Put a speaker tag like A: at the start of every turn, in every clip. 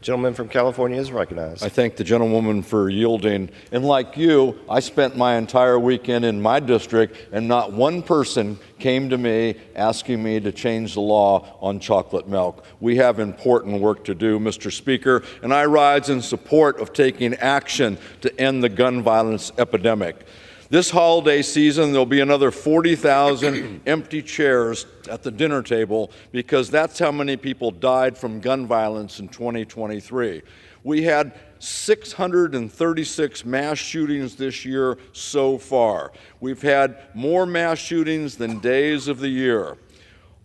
A: Gentleman from California is recognized.
B: I thank the gentlewoman for yielding. And like you, I spent my entire weekend in my district, and not one person came to me asking me to change the law on chocolate milk. We have important work to do, Mr. Speaker, and I rise in support of taking action to end the gun violence epidemic. This holiday season, there'll be another 40,000 empty chairs at the dinner table because that's how many people died from gun violence in 2023. We had 636 mass shootings this year so far. We've had more mass shootings than days of the year.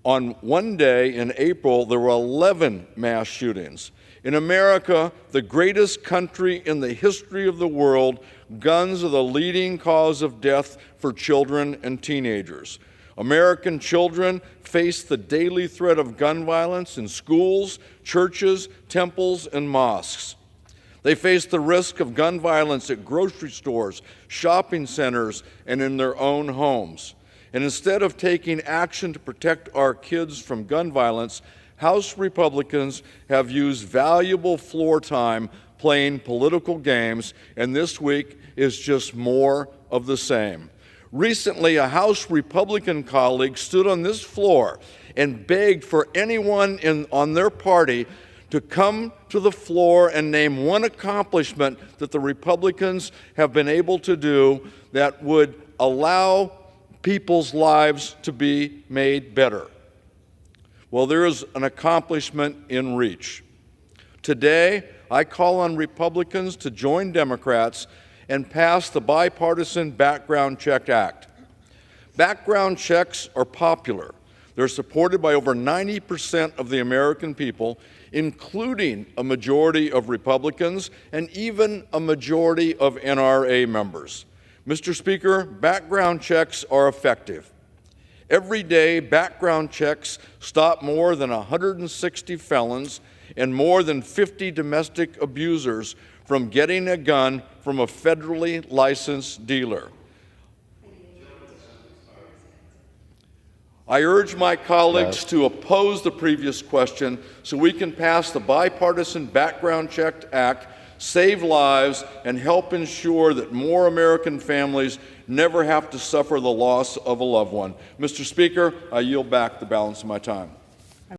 B: On one day in April, there were 11 mass shootings. In America, the greatest country in the history of the world, guns are the leading cause of death for children and teenagers. American children face the daily threat of gun violence in schools, churches, temples, and mosques. They face the risk of gun violence at grocery stores, shopping centers, and in their own homes. And instead of taking action to protect our kids from gun violence, House Republicans have used valuable floor time playing political games, and this week is just more of the same. Recently, a House Republican colleague stood on this floor and begged for anyone on their party to come to the floor and name one accomplishment that the Republicans have been able to do that would allow people's lives to be made better. Well, there is an accomplishment in reach. Today, I call on Republicans to join Democrats and pass the Bipartisan Background Check Act. Background checks are popular. They're supported by over 90% of the American people, including a majority of Republicans and even a majority of NRA members. Mr. Speaker, background checks are effective. Every day, background checks stop more than 160 felons and more than 50 domestic abusers from getting a gun from a federally licensed dealer. I urge my colleagues to oppose the previous question so we can pass the Bipartisan Background Check Act, save lives, and help ensure that more American families never have to suffer the loss of a loved one. Mr. Speaker, I yield back the balance of my time.